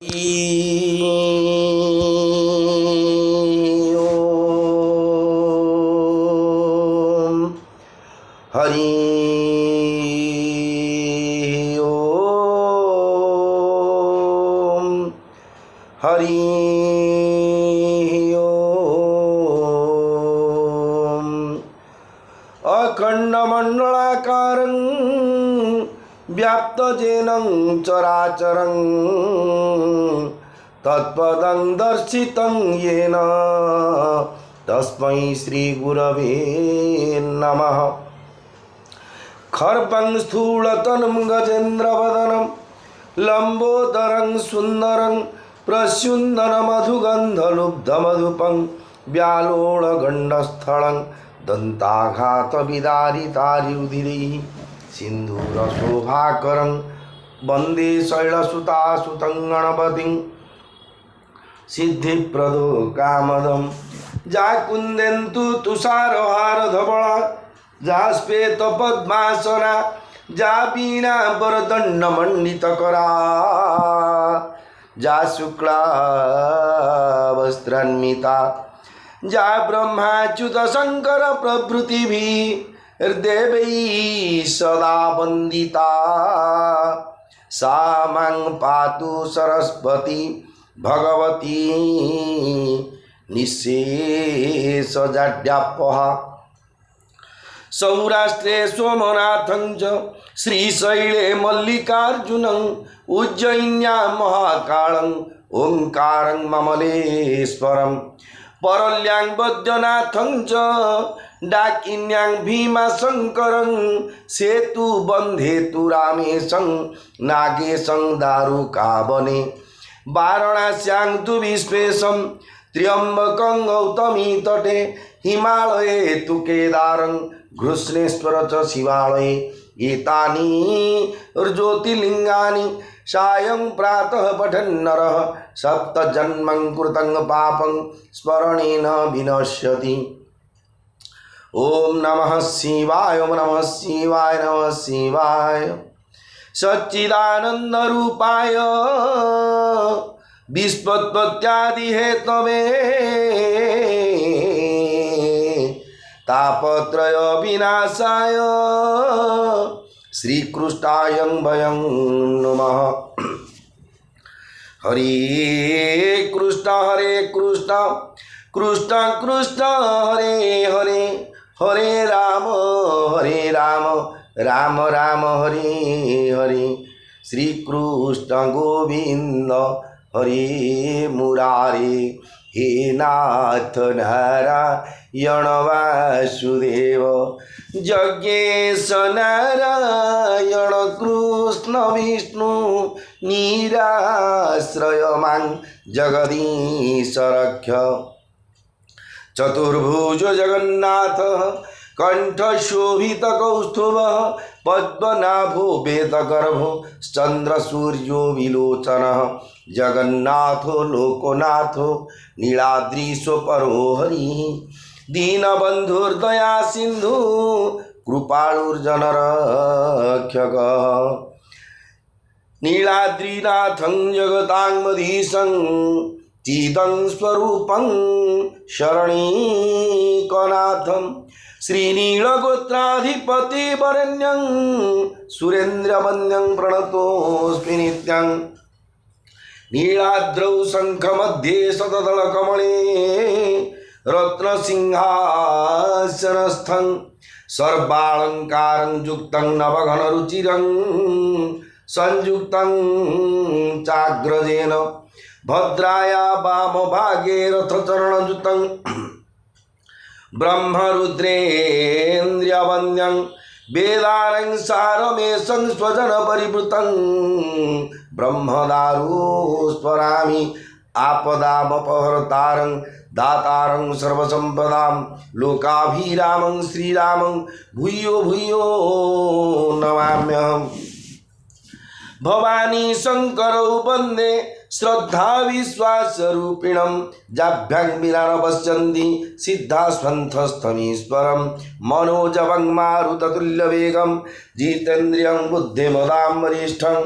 ओम हरि ओम हरि ओम अखंडमंडलाकारं व्याप्तजेनं चराचरं तत्पदं दर्शितं येन तस्मै श्रीगुरवे नमः। खर्पं स्थूलतनं गजेन्द्रवदनं लंबोदरं सुन्दरं प्रस्युन्दनमधुगन्धलुब्धमधुपं व्यालोळगण्डस्थलं दन्ताघातविदारितारिरुधिरैः सिन्धूरशोभाकरं वन्दे शैलसुतासुतं गणपतिं सिद्धिप्रदो कामदं जाकुन्देन्दु तुषारहारधवला जा श्वेतपद्मासना जा वीणावरदण्डमण्डितकरा जा शुक्लावस्त्रान्विता जा ब्रह्माच्युतशङ्कर प्रभृतिभिः देवैः सदा वन्दिता सा मां पातु सरस्वती भगवती निःशेषजाड्यापहा। सौराष्ट्रे सोमनाथं च श्रीशैले मल्लिकार्जुनं उज्जयिन्यां महाकालं ओंकारं ममलेश्वरं परल्यां वैद्यनाथं च डाकिन्यां भीमाशंकरं सेतुबन्धेतु रामेशं नागेशं दारुकावने वाराणस्यां तु विश्वेशं त्र्यंबकं गौतमी तटे हिमालये तु केदारं घृष्णेश्वर च शिवालये एतानि ज्योतिर्लिङ्गानि सायं प्रातः पठन् नरः सप्तजन्मं कृतं पापं स्मरणेन विनश्यति। ओम नमः शिवाय ओम नमः शिवाय नमः शिवाय। सच्चिदानंद रूपाय विश्वोत्पत्त्यादि हेतवे तापत्रय विनाशाय श्रीकृष्णाय वयं नमः। हरे कृष्ण कृष्ण कृष्ण हरे हरे हरे राम राम राम हरे हरे। श्री कृष्ण गोविंद हरे मुरारे हे नाथ नारायण वासुदेव जज्ञेश नारायण कृष्ण विष्णु निराश्रय मां जगदीश रक्ष। चतुर्भुज जगन्नाथ कंठशोभित कौस्तुभ पद्मनाभो वेदगर्भो चंद्रसूर्यो विलोचन जगन्नाथो लोकनाथो नीलाद्रीशो परो हरि दीनबंधुर्दया सिंधु कृपालुर्जनरक्षक नीलाद्रीनाथं जगतांगमधीशं चिदं स्वरूपं शरणीकनाथं श्रीनीलगोत्राधिपतिवरेण्यं सुरेन्द्रवन्द्यं प्रणतोऽस्मि नित्यं। नीलाद्रौ शङ्खमध्ये शतदलकमले रत्नसिंहासनस्थं सर्वालङ्कारं युक्तं नवघनरुचिरं संयुक्तं चाग्रजेन भद्राया वामभागे रथचरणयुतं ब्रह्मरुद्रेन्द्रियवन्द्यं वेदानं सारमेशं स्वजनपरिवृतं ब्रह्मदारु स्मरामि आपदामपहर्तारं दातारं सर्वसम्पदां लोकाभिरामं श्रीरामं भूयो भूयो नमाम्यहम्। भवानी शंकरौ वन्दे श्रद्धा विश्वास रूपिणम जाभ्यां विना पश्यन्ति सिद्धा स्वंथस्थमीश्वरम मनोजवं मारुततुल्य वेगम जितेन्द्रियं बुद्धिमतां वरिष्ठं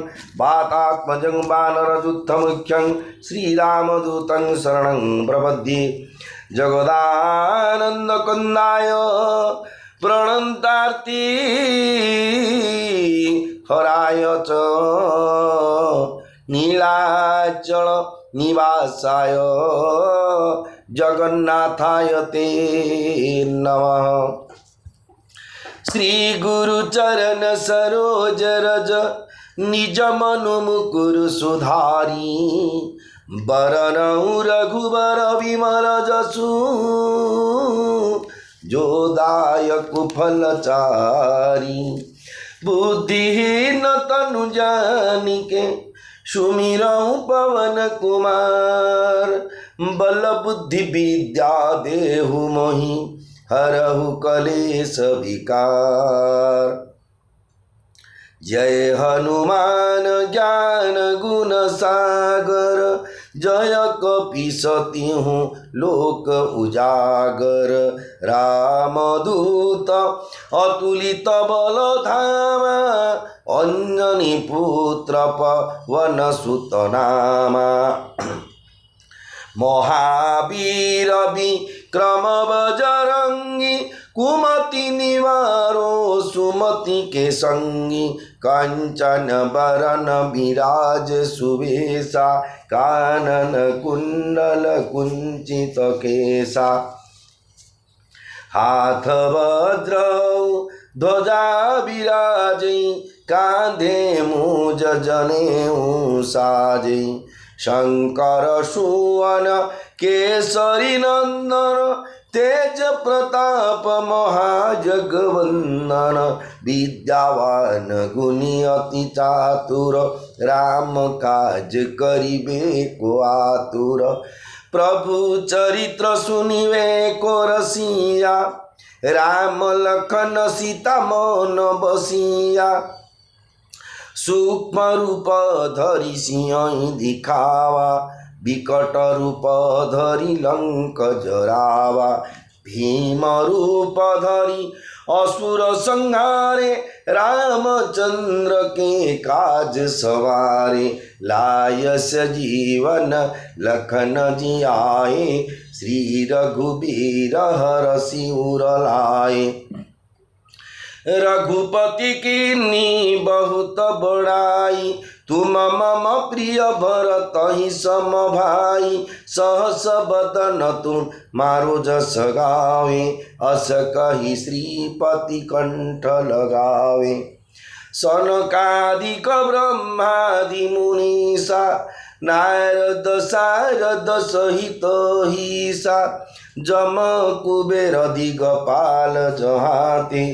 वातात्मजं वानरयुद्धमुख्यं श्रीरामदूतं शरणं प्रपद्ये जगदानन्दकन्दाय प्रणन्तार्ति हराय च नीलाचल निवासाय जगन्नाथाय ते नमः। श्री गुरु चरण सरोज रज निज मनु मुकुर सुधारी बरनऊ रघुबर विमल जसु जोदायक फलचारी बुद्धिहीन तनु जानिके सुमिरऊ पवन कुमार बल बुद्धि विद्या देहु मोहि हरहु कलेश विकार। जय हनुमान ज्ञान गुण सागर जय कपीसतिहु लोक उजागर रामदूत अतुलित बल धामा अंजनी पुत्र पवन सुत नामा महावीर विक्रम बजरंगी कुमति निवारो सुमति के संगी कंचन बरन विराज सुवेशा कानन कुंडल कुंचित केसा हाथ वज्रौ ध्वजा विराजै कांधे मूज जनेऊ साजै शंकर सुवन केसरी नंदन तेज प्रताप महाजगवंदन विद्यावान गुणी अति चातुर राम काज करिबे को आतुर प्रभु चरित्र सुनिवे को रसिया राम लखन सीता मन बसिया सूक्ष्म रूप धरि सिंह दिखावा विकट रूप धरि लंक जरावा भीम रूप धरि असुर संहारे रामचंद्र के काज सवारे लायस जीवन लखन जियाए श्री रघुबीर हरषि उर लाए रघुपति कीन्ही बहुत बड़ाई तुम मम प्रिय भरत ही सम भाई सहस बदन तुम मारो जस गावे अस कही श्रीपति कंठ लगावे सनकादिक ब्रह्मादि मुनीसा नारद सारद सहित ईसा जम कुबेर दिगपाल जहाते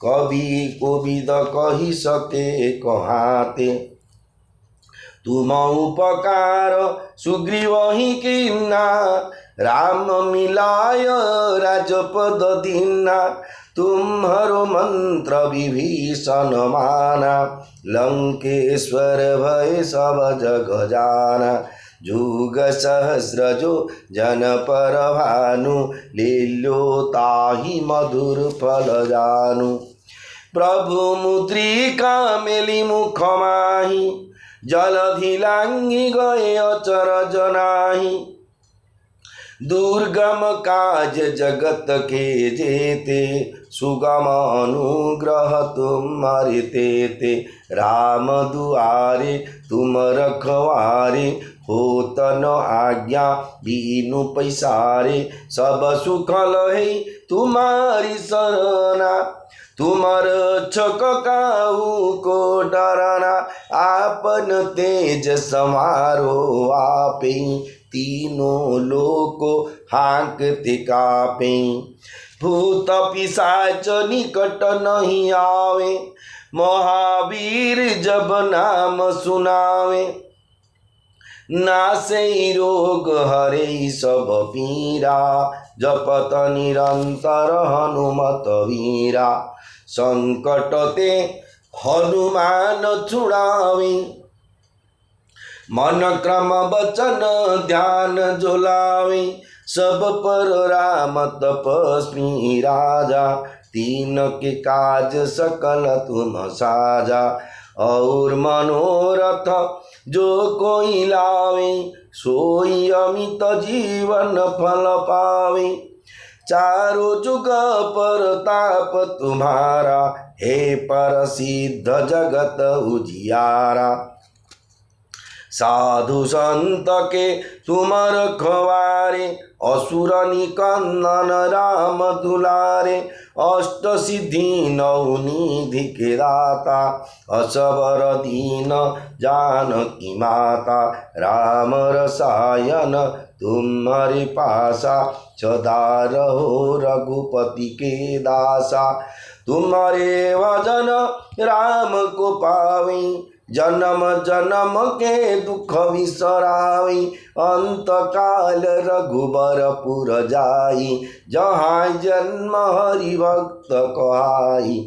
कवि कोविद कही सके कहाते तुम उपकार सुग्रीव ही कीन्हा राम मिलाय राजपद दीन्हा तुम्हारो मंत्र विभीषण माना लंकेश्वर भय सब जग जाना जुग सहस्र जो जन पर भानु लील्यो ताहि मधुर फल जानु प्रभु मुद्रिका मेली मुख माही जलधि लांगी गए अचर जनाही दुर्गम काज जगत के जेते सुगम अनुग्रह तुम्हारे तेते राम दुआरे तुम रखवारे होत न आज्ञा बीनु पैसारे सब सुख लहे तुम्हारी शरणा तुमर छक काहू को डरना आपन तेज समारो आपे तीनों लोको हाँकते कापे भूत पिशाच निकट नहीं आवे महावीर जब नाम सुनावे नासे रोग हरे सब पीरा जपत निरंतर हनुमत वीरा संकट ते हनुमान छुड़ावे मन क्रम वचन ध्यान जो लावे, सब पर राम तपस्वी राजा, तीन के काज सकल तुम साजा। और मनोरथ जो कोई लावे, सोई अमित जीवन फल पावे। चारों जुग पर ताप तुम्हारा, हे प्रसिद्ध जगत उजियारा। साधु संत के तुम रखवारे, असुर निकंदन राम दुलारे। अष्ट सिद्धि नौ निधि के दाता, असबर दीन जानकी माता। राम रसायन तुम्हारे पासा, सदा रहो रघुपति के दासा। तुम्हारे भजन राम को पावे, जन्म जन्म के दुख विसराई। अंत काल रघुबरपुर जाई, जहाँ जन्म हरि भक्त कहाई।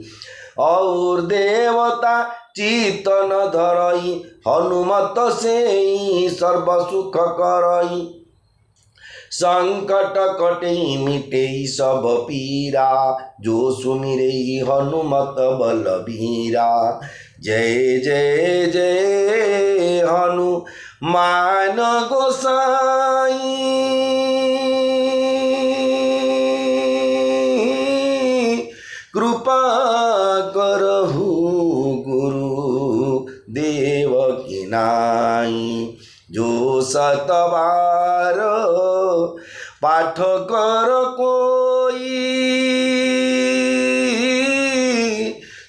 और देवता चितन धरई, हनुमत से सर्व सुख करई। संकट कटे मिटे सब पीरा, जो सुमिरे हनुमत बलबीरा। जय जय जय हनुमान गोसाई, कृपा करहु गुरु देव की नाई। जो सतबार पाठ कर कोई,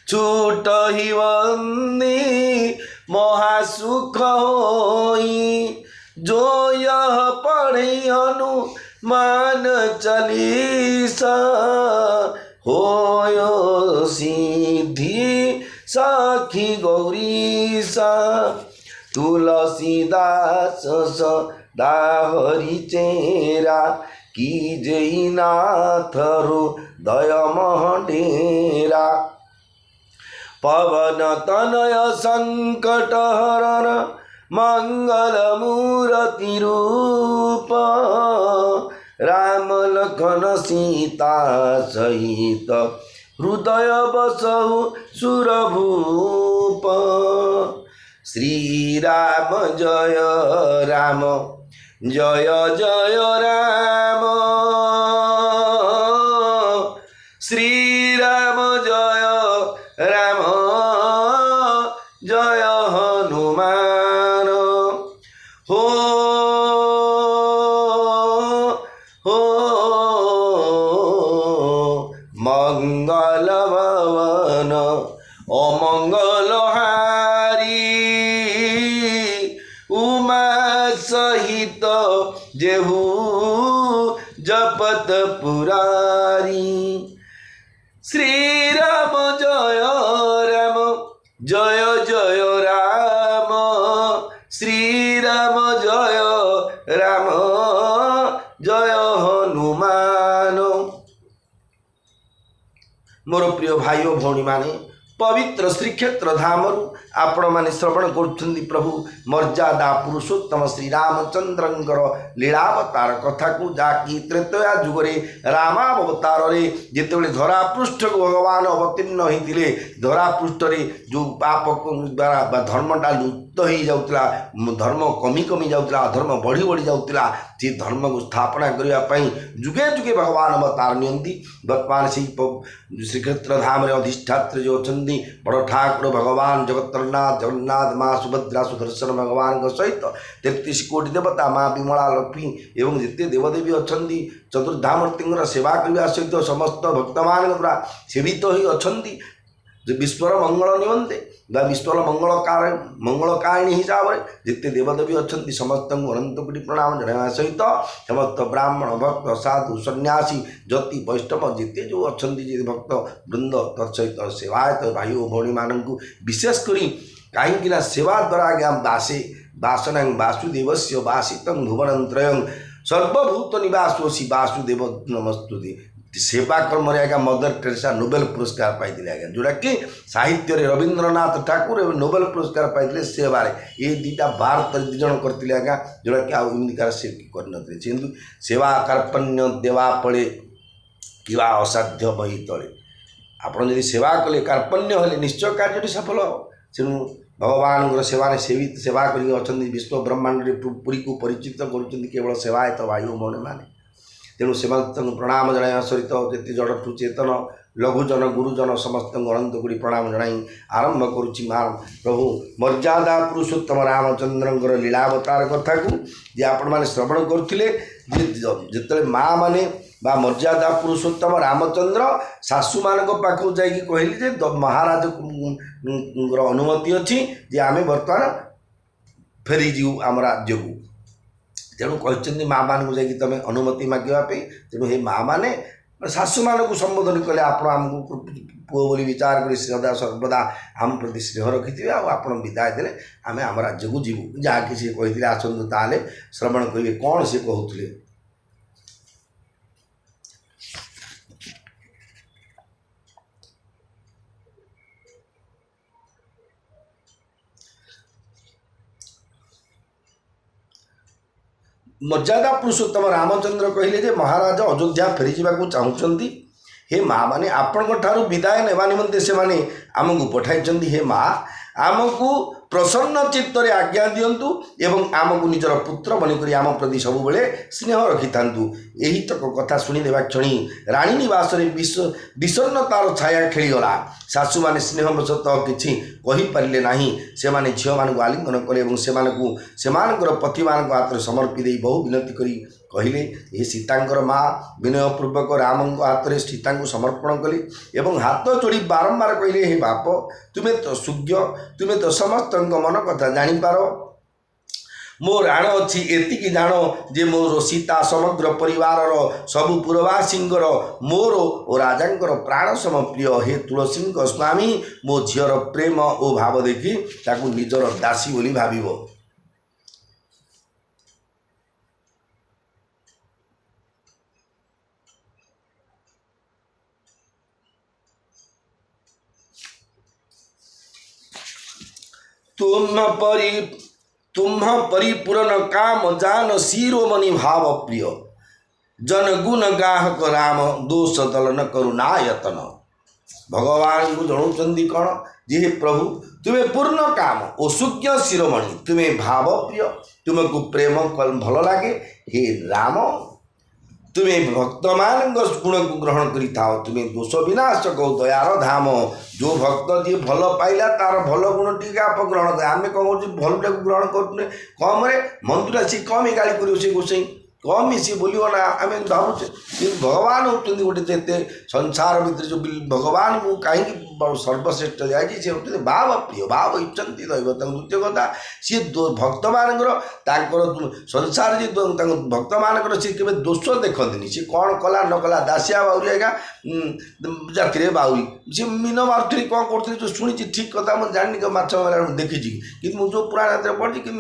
छूट ही वंदी महासुख होई। जो यह पढ़े हनुमान चालीसा, होयो सिद्धि साखी गौरीसा। तुलसीदास सदा हरि चेरा, कीजे नाथ हृदय महडेरा। पवन तनय संकट हरण, मंगल मूर्ति रूप। राम लखन सीता सहित, हृदय बसहु सुरभूप। श्री राम जय राम, जय जय राम। श्री राम जय राम, जय हनुमान। हो हो मंगल भवन अमंगल हारी, उमा सहित जेहू जपत पुरारी। श्री राम जय राम, जय जय राम। श्री राम जय राम, जय हनुमान। मोर प्रिय भाई और भौणी माने, पवित्र श्रीक्षेत्र धामरु आपण माने श्रवण करुछन्ति प्रभु मर्यादा पुरुषोत्तम श्री रामचंद्रंकर लीलावतार कथा को, जाकि त्रेतया जुगरे रामावतार रे जेतेबेले धरा पृष्ठ को भगवान अवतीर्ण होइतिले, धरा पृष्ठ रे जो पाप द्वारा धर्मटा लुप्त हो जाउतला, धर्म कमी कमी जाउतला, अधर्म बढ़ी बढ़ी जाउतला, से धर्म को स्थापना करिया पई जुगे जुगे भगवान अवतार नियंती। वर्तमान से श्रीक्षेत्र धाम रे अधिष्ठात्र जो अछन्ति बड़ ठाकुर भगवान जगतरनाथ जगन्नाथ, माँ सुभद्रा सुदर्शन भगवान सहित 33 कोटी देवता, माँ विमला लक्ष्मी एवं जिते देवदेवी अच्छी चतुर्धामूर्ति सेवा करने सहित समस्त भक्तमान द्वारा सेवित ही अच्छी। विश्वर मंगल निमंते विश्वर मंगलकारिणी हिसाब से जिते देवदेवी अच्छा समस्त अनंत कोटि प्रणाम जनाया सहित समस्त ब्राह्मण भक्त साधु सन्यासी जति वैष्णव जिते जो अच्छा भक्त वृंद तत्सहित सेवायत भाई और भौणी मानू विशेषकर कहीं सेवा द्वारा आज्ञा दासे दासन वासुदेवस्य वासितं भुवनं त्रयं सर्वभूत निवासोऽसि वासुदेव नमस्तुते। सेवा कर्म आज्ञा मदर टेरेसा नोबेल पुरस्कार पाई आज्ञा जोटा कि साहित्य रवींद्रनाथ ठाकुर एवं नोबेल पुरस्कार पाई सेवार ये दुईटा भारत दिजन करते आज्ञा जोटा कि आमकार से कर सेवा कार्पण्य देवा पड़े कि असाध्य बही तले आपड़ जब सेवा कले कार्पण्य हेले निश्चय कार्य सफल तेणु भगवान सेवा सेवा कर विश्व ब्रह्मांड पुरी को परिचित करुँच सेवायत वायु मौन माने तेणु से प्रणाम जन सहित केते जड़ठू चेतन लघुजन गुरुजन समस्त अनंत गुड़ी प्रणाम जन आरंभ करुच्ची प्रभु मर्यादा पुरुषोत्तम रामचंद्र लीलावतार कथा को जे आपण मैंने श्रवण करते जिते माँ मैंने बा मर्यादा पुरुषोत्तम रामचंद्र शाशु मान पाखु जाकि कहले जे महाराज अनुमति अच्छी जे आम बर्तमान फेरी जीव आम राज्य को तेणु कहते माँ मान को जाकि तुम अनुमति मांगवाई तेणु हे माँ मैंने शाशु मान को संबोधन कले आप आमको पुओ बोली विचार कर सदा सर्वदा आम प्रति स्नेह रखिथे आप विदाय देले आम आम राज्य को जीवु जहाँकि सी कहते आसतु ताले श्रवण करेंगे कौन सी कहते मर्यादा पुरुषोत्तम रामचंद्र कहले जे महाराज अयोध्या फेरी जावाक चाहूँगी हे माँ मैंने आपण ठारू विदाय नेवा निमंते से माने आमको पठाई हे माँ आमको प्रसन्न चित्तरे आज्ञा दिंतु एवं आमको निजर पुत्र बनिक आम प्रति सब बेले स्नेह रखि था यही तक कथा शुणिदेवा क्षणी राणी निवास विषन्नतार छाया खेलीगला शाशु मैंने स्नेहवशतः किसी कहींपारे ना से झील मानक आलिंगन कले से पति मान हाथ में समर्पी दे बहु विनती करी कहले ये सीतांकर माँ विनयपूर्वक राम हाथ में सीता को समर्पण कली एवं हाथ जोड़ी बारंबार कहले हे बाप तुम्हें तो सुज्ञ तुम्हें तो समस्त मन कथा जापार मो राण अच्छी एतिकी जान जे मोर सीता समग्र परिवार सबु पुरवासींकर मोर और राजांकर प्राण सम प्रिय हे तुलसी स्वामी मो झीर प्रेम और भाव देखी ताकू निजर दासी बोली भाविबो। तुम्ह परिपूर्ण काम जान शिरोमणि भाव प्रिय जन गुण गाहक राम दोष दलन करुणायतन भगवान को जनाऊँ कौन जे प्रभु तुम्हें पूर्ण काम ओ सुज्ञ शिरोमणि तुम्हें भाव प्रिय तुमको प्रेम भल लगे हे राम तुम्हें भक्त मान गुण को ग्रहण करी थाओ तुम्हें दोष विनाश कौ दयार धाम जो भक्त जी भल पाइला तार भल गुण टी आप ग्रहण कर आम कौन कर भल टाक ग्रहण कर कम मंदिर सी कम गाड़ी कर गोसाई कम सी बोलो ना आम भावुचे कि भगवान होती गोटे जिते संसार भितर जो भगवान को कहीं सर्वश्रेष्ठ जाए सी होते भाव प्रिय भाव इच्छन्ति दैव द्वितीय कथा सी भक्त मानकर संसार जी भक्त मानकर सी केवे दोष देखती सी कौन कला न कला दासिया बाउरी आज्ञा जाति बाउरी सी मीन मारुथी कौन करी जो शुणी ठीक कथा मुझे जानी माछ देखी कि मुझे जो पुराण पढ़ी कि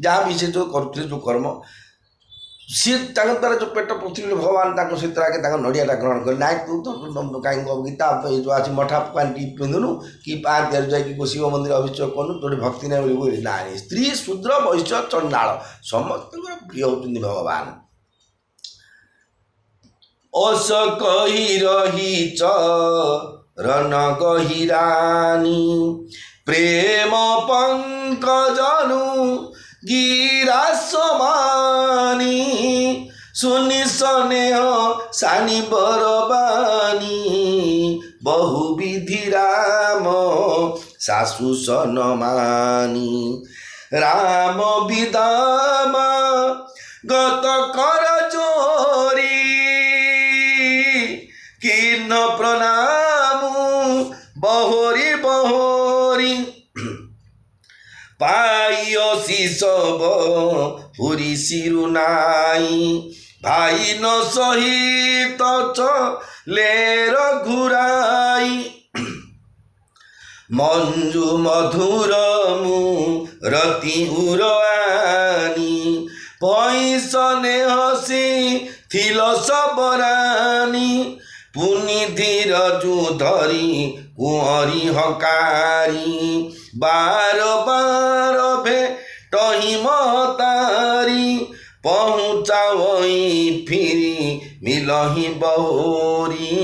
जहाँ भी से जो करुले जो कर्म सी द्वारा जो पेट पृथ्वी भगवान सहित आगे नड़ियाटा ग्रहण कर ना तू तो कहीं गीता जो आज मठा पानी पिंधुनु कि पाँच जाकि शिव मंदिर अभिषेक कनु जो भक्ति ना बोली ना स्त्री शूद्र वैश्य चंडाल समस्त प्रिय होती भगवान अस कही रही चरण गहिरानी प्रेम पंकजनु गिरा समानी सुनि स्नेह सानी बरबानी बहुविधि राम सासु सनमानी राम विदाम गत कर चोरी किन्न प्रणाम बहोरी बहोरी पाइसी सब पुरी सिरु नाई भाई न सहित चलेर घुराई मंजू मधुर रति उरानी पैसने हसी थिल सबरानी पुनि धीरजु धरी कुहरी हकारी बार बार भेटहि मतारी पहुँचावई फिरी मिलहि बहोरी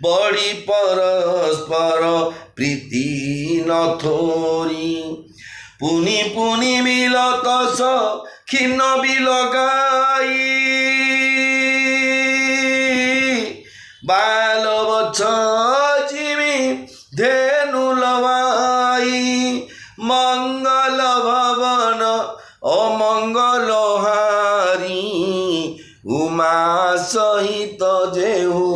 बड़ी परस्पर प्रीति नथोरी पुनि पुनि मिलत खिन्न बिलगाई बाल बच्छ जिमी धेनु लवाई मंगल भवन अमंगल हारी उमा सहित जेहु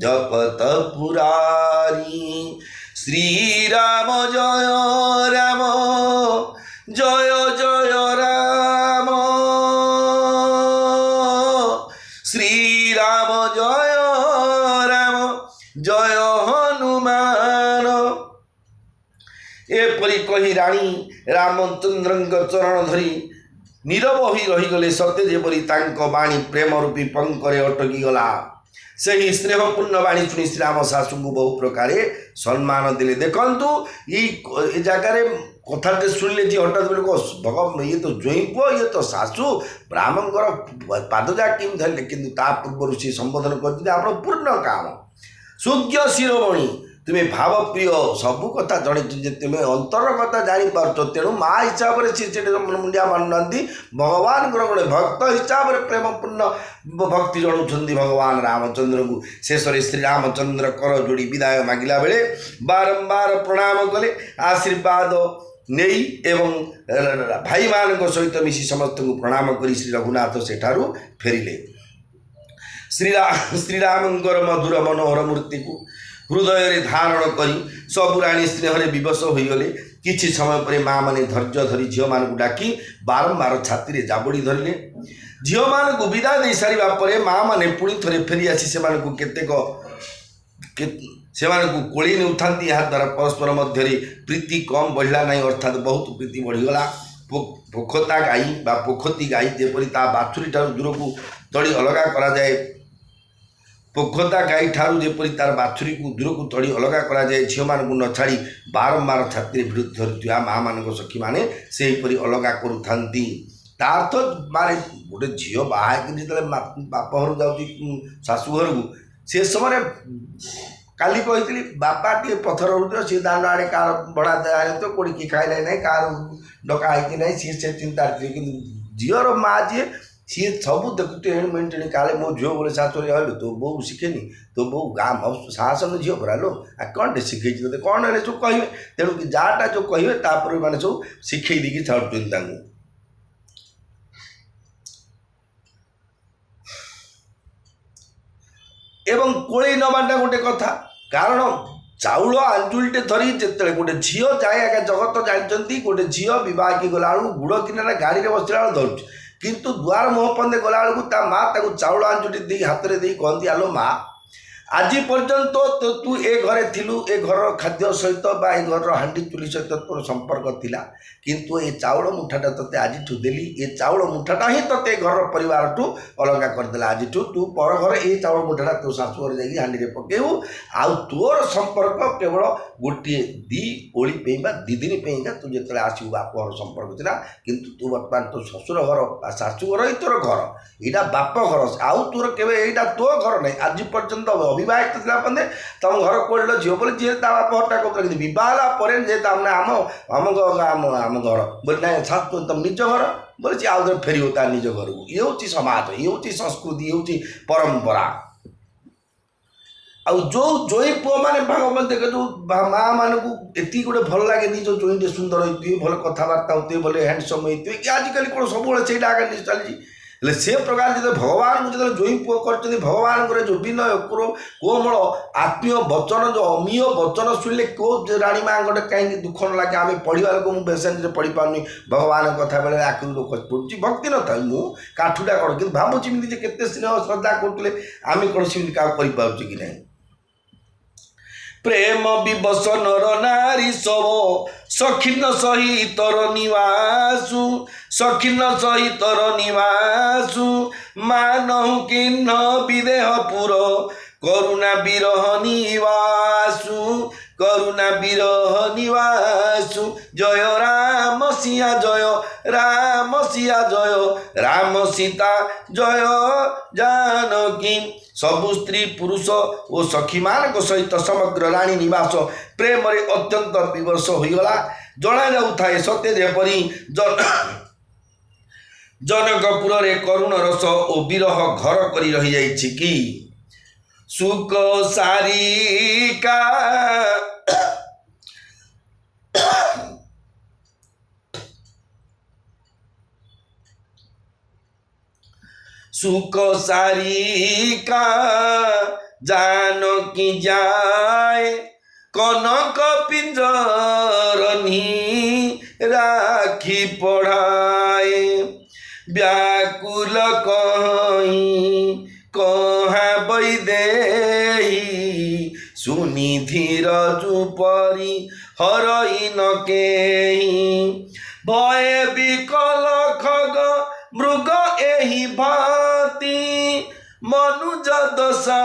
जपत पुरारी श्री राम जय राम जय जय राम श्री राम जय राम जय हनुमान एपरी कही राणी रामचंद्र चरण धरी नीरव होई रहीगले सत्य जेपरी तांको बाणी प्रेम रूपी पंकरे अटकी गला सही स्नेहपूर्ण बाणी शुणी श्रीराम शाशु को बहु प्रकार सम्मान देले देखंतु ये जगार कथाटे शुणिले जी हठात बेल भगवान ये तो जोई पुओ ये तो शाशु रामंकर पादजा किम धरले किंतु ता पूर्व से संबोधन करते आप पूर्ण काम सूर्य शिरोमणि तुम्हें भाव प्रिय सबू कथा जड़े तुम्हें अंतर कथा जापार तेणु माँ हिसाब से मुंडिया मानुना भगवान गोटे भक्त हिसाब से प्रेमपूर्ण भक्ति जनाऊँ भगवान रामचंद्र को शेष में श्रीरामचंद्र कर जोड़ी विदाय मागिला बेले बारंबार प्रणाम कले आशीर्वाद नहीं एवं भाई मान सहित मिसी समस्त को प्रणाम कर श्री रघुनाथ सेठारू फेरिले श्रीरामंकर मधुर मनोहर मूर्ति को हृदय धारण करी सब राणी स्नेह विवश होगले किछि समय पर माँ मैंने धैर्य धरी झील मान डाकी बारंबार छाती जाबड़ी धरले झील मान को विदा दे सारा पर माँ मैंने पुणी थे फेरी आसी से कोली नेउता यहाँ द्वारा परस्पर मध्य प्रीति कम बढ़ला नहीं अर्थात बहुत प्रीति बढ़ीगला पोखता गाई बा पोखती गाई जेपरी ता बाछुरी ठार दूर को तड़ी अलगा करा जाए पोखता गाई ठारू जेपरी तार बाछुरी को दूर को तड़ी अलगा करा जाए झील मान को न छाड़ी बारंबार छाती भिड़ धरुवा माँ मान सखी मैंने से अलगा करूँ तार तो मारे गोटे झील बाहर जो बाप घर जाऊँ शाशु घर को से समय काली कही बापा टे पथर उठे सी दान आड़े कार भड़ा दे तो कोड़ी कि खाइले ना कार डका है ना सी से चिंता कि झीर माँ जी सी सब देखुते मेन्टेन काले मो झील बोले शाशुरी हल तो बो शिखेनी तो बो गाँ शासन झील भरा लो आ कौन शिखे ते कौन है जो कहे तेणु कि जहाँटा जो कहे तापर मैंने सब शिखे देकी छाड़ुं एवं कोड़े नबाटा गोटे कथा कारण चाउल आंजुलटे धरी जिते गोटे झील जाए आगे जगत जानते गोटे झील बह की गला गुड़ किनारे गाड़ी में बसला धरुच किंतु दुआर मुहपंदे गला माँ चाउल आंजुटी दे हाथ में दे कहती आलो माँ आज पर्यंत तू ए घरे थिलु ए घर खाद्य सहित बा ए घर हांडी चुली सहित तोर संपर्क थिला किंतु ए चाउल मुठाटा तते आज देली ए चाउल मुठाटा ही तते घर परिवार टू अलग करदेला आज तू पर घर ए चाउल मुठाटा तो शाशु घर जाकि हांडी पकेबू आउ तोर संपर्क केवल गोटे दी ओली पेबा दी दिन पेगा तू जिते आसू बाप घर संपर्क थिला किंतु तू बर्तमान तो शशुर घर शाशु घर ही तोर घर यहाँ बाप घर आउ तोर केवे एटा तो घर नहीं आज पर्यंत अविवाहित थिला पन्दे तुम घर कोल्ड झील बोले जी बाप घरटा कौन बहार जे आम आम घर बोले ना छात्र तुम निज घर बोले सी आउ फेर तार निज घर को ये हूँ समाज ये हूँ संस्कृति ये हूँ परंपरा आउ जो जोई पुओ मैंने भगवान देखे जो माँ मान को एति गोटे भल लगे निज जोईटे सुंदर होते भल कथबार्ता होते भले हैंडसम होते कि आजिकल कौन सब से आगे चली से प्रकार जो भगवान को जो जोई पुओ कर भगवान जो विनय कोमल आत्मीय वचन जो अमीय वचन शुणिले को राणी माँ गोटे कहीं दुख न लगे आम पढ़ा लोक मुझे पेसेंट पढ़ी पार्नी भगवान कथा बेले आखिर लोक पड़ुची भक्ति न था मु काठुटा कौन कि भावुची केते स्नेह श्रद्धा करते आम कौन सी क्या कर कि नहीं प्रेम विवश नर नारी सब सखीन सहितर निवासु सखीन सहितर निवासु मानहु किन्न विदेहपुर करुणा विरह निवासु करुणा विरह निवासु जय राम सिया जय राम सिया जय राम सीता जय जानकी सबु स्त्री पुरुष और सखी मान सहित समग्र राणी निवास प्रेम रे अत्यंत विवश होगला जना जाऊए सत्य जेपरी जनकपुर रे करुण रस और विरह घर कर रही जाइछि कि सुख सारिका सुख सारिका जानकी जाए कनक पिंजरनी राखी पढ़ाए व्याकुल कहीं कहाँ बैदेही सुनी धीर जुपरी हरई न केही भय विकल खग मृग एही भाती मनुज दशा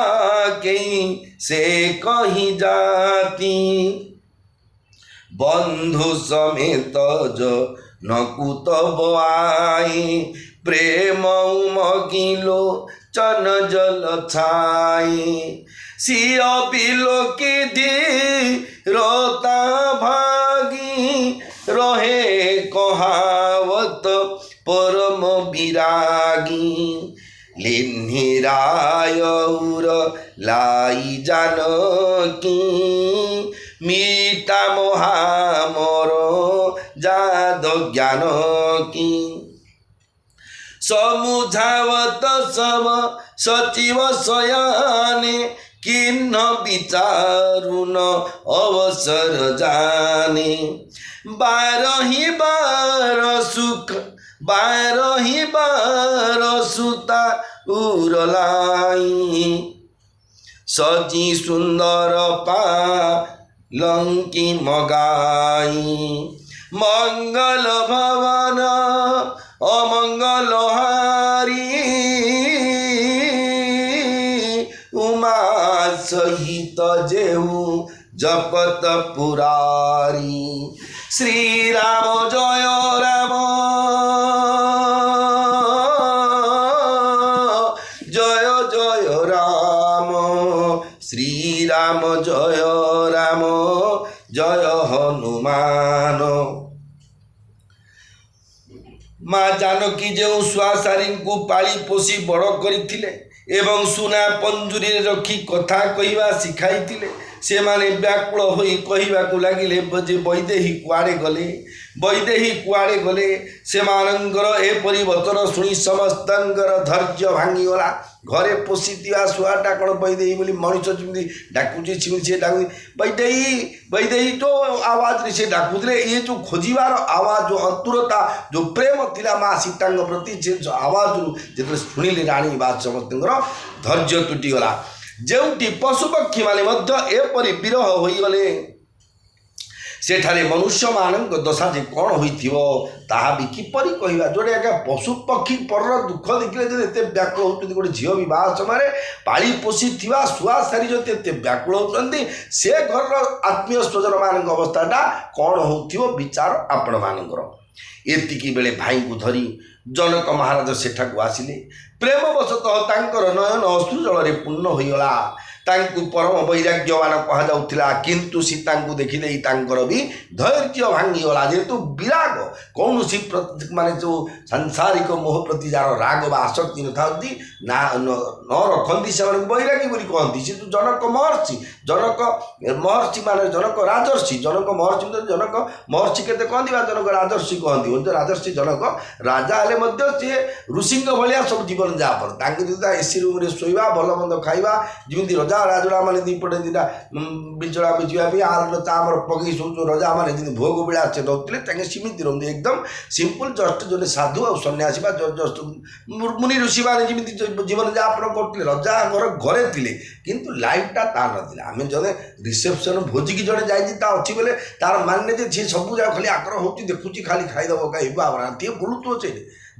कहीं से कहीं जाती बंधु समेत जो नकुत बोआई प्रेम उमगिलो चन जल छाई सिया बिलो की दी रोता भागी रहे कहावत परम विरागी लिन्हिरायौर लाई जानकी मीठा मोहामर जाद ज्ञान की समुझावत सब सचिव शयाने किन्न विचारुन अवसर जाने बारही बार सुख बारही बार सुता उरलाई सजी सुंदर पालंकी मगाई मंगल भवन अमंगल हारी उमा सहित जेऊ जपत पुरारी श्री राम जय राम जय जय राम श्री राम जय राम जय हनुमान माँ जानकी जो सुआसारी को पाली पोषी बड़ करथिले एवं सुना पंजुरी रखी कथा कहवा शिखाई से माने व्याकुल होई कहवाकू लगिले जे वैदेही कुआड़े गले वैदेही कुआड़े गले से मानंगर एपरी वचन शुणी समस्तंकर धैर्य भांगीगला घरे पोषिथिबा शुआटा कौन वैदेही बोली मनुष्य जमी डाकुची से डाक वैदेही वैदेही तो आवाज से डाकुले ये जो खोजार आवाज जो अंतुरता जो प्रेम थिला माँ सीता प्रति से आवाज जो शुणिले राणी बात समस्त धैर्य तुटीगला जोटी पशुपक्षी माने एपरी विरह होईगले सेठारे मनुष्य मानक दशा जे कौन होइथिवो ताहा भी किपरि कहवा जोड़े आज्ञा पशु पक्षी पर दुख देखिले जो एते व्याकुल होउछन्ति गोटे झील विवाह समय पाली पोषी थिबा शुआ सारी जो एते व्याकुल होउछन्ति से घर आत्मीय स्वजन मानक अवस्थाटा कौन होउथिवो विचार आपण मानकर एतिकी बेले भाई को धरी जनक महाराज सेठाकू आसिले प्रेमवशतः तांकर नयन अश्रु जल पूर्ण होईगला तांकु परम वैराग्यवान कहुला किंतु सीता को देखिदे तांकर भी धैर्य भांगीगला जेहेतु विराग कौन सी माने जो सांसारिक मोह प्रति जार राग व आसक्ति न था ना न रखती से वैरागी बोली कहती से जनक महर्षि माने जनक राजर्षि जनक महर्षि जनक महर्षि के कहती जनक राजर्षि कहती राजर्षि जनक राजा हेले सी ऋषि भाया सब जीवन जापर एसी रूम रे शोवा भल मंद खाइबा जमी रजा राजुड़ा मैंने दीपटे दीटा बिचड़ा बिचुआ आमर पकई शो रजा मैंने भोग बेला से रोते सीमित रही एकदम सिंपल जस्ट जो साधु आ सन्यासी जस्ट मुनि ऋषि मैंने जीवन यापन करते रजा घरे थे किंतु लाइफटा तार ना आम जड़े रिसेप्शन भोजी की जड़े जाती बोले तार मानने सी सब जाओ खाली आग्रह हो देखुची खाली खाईदेव कहीं बुलुत से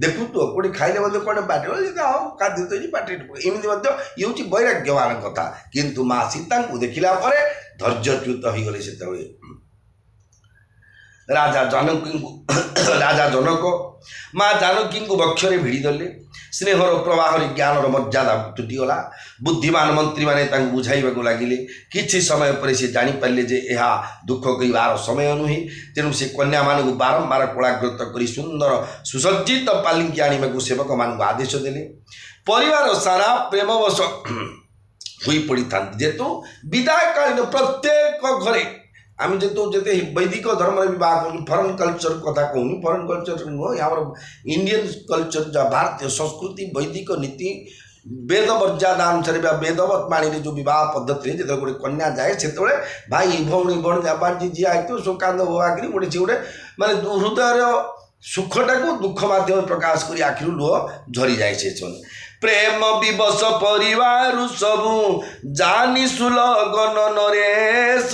ଦେଖୁଥିବ କେଉଁଠି ଖାଇଲେ ମଧ୍ୟ କ'ଣ ପାଟିରେ ହଁ ଖାଦ୍ୟ ତ ପାଟିରେ ଏମିତି ମଧ୍ୟ ଇଏ ହେଉଛି ବୈରାଗ୍ୟମାନ କଥା। କିନ୍ତୁ ମା ସୀତାଙ୍କୁ ଦେଖିଲା ପରେ ଧୈର୍ଯ୍ୟଚ୍ୟୁତ ହୋଇଗଲେ। ସେତେବେଳେ ରାଜା ଜନକ ମା ଜାନକୀଙ୍କୁ ବକ୍ଷରେ ଭିଡ଼ିଦେଲେ। ସ୍ନେହର ପ୍ରବାହରେ ଜ୍ଞାନର ମର୍ଯ୍ୟାଦା ତୁଟିଗଲା। ବୁଦ୍ଧିମାନ ମନ୍ତ୍ରୀମାନେ ତାଙ୍କୁ ବୁଝାଇବାକୁ ଲାଗିଲେ। କିଛି ସମୟ ପରେ ସେ ଜାଣିପାରିଲେ ଯେ ଏହା ଦୁଃଖ କହିବାର ସମୟ ନୁହେଁ। ତେଣୁ ସେ କନ୍ୟାମାନଙ୍କୁ ବାରମ୍ବାର କୋଳାଗ୍ରତ କରି ସୁନ୍ଦର ସୁସଜ୍ଜିତ ପାଲିଙ୍କି ଆଣିବାକୁ ସେବକମାନଙ୍କୁ ଆଦେଶ ଦେଲେ। ପରିବାର ସାରା ପ୍ରେମବଶ ହୋଇପଡ଼ିଥାନ୍ତି। ଯେହେତୁ ବିଦାୟକାଳୀନ ପ୍ରତ୍ୟେକ ଘରେ আমি যেতে বৈদিক ধর্মের বিবাহ করি, ফরেন কলচর কথা কହୁনি, ফরেন কলচর নুহ, আমার ইন্ডিয়ান কলচর যা ভারতীয় সংস্কৃতি বৈদিক নীতি বেদ মর্যাদা অনুসারে বা বেদবত বাণীরে যে বিবাহ পদ্ধতিরে যেতে গোটে কন্যা যায় সেতবে ভাই ভৌণী ভৌণী বাণী যে আইতো সব কান্দ বোবাকি গোটে সে গোটে মানে হৃদয়ের সুখটাকে দুঃখ মাধ্যমে প্রকাশ করে আখিরু লুহ ঝরি যায়। সে প্রেম বিবশ পরিবার সবু জানি সুলগন নরেশ,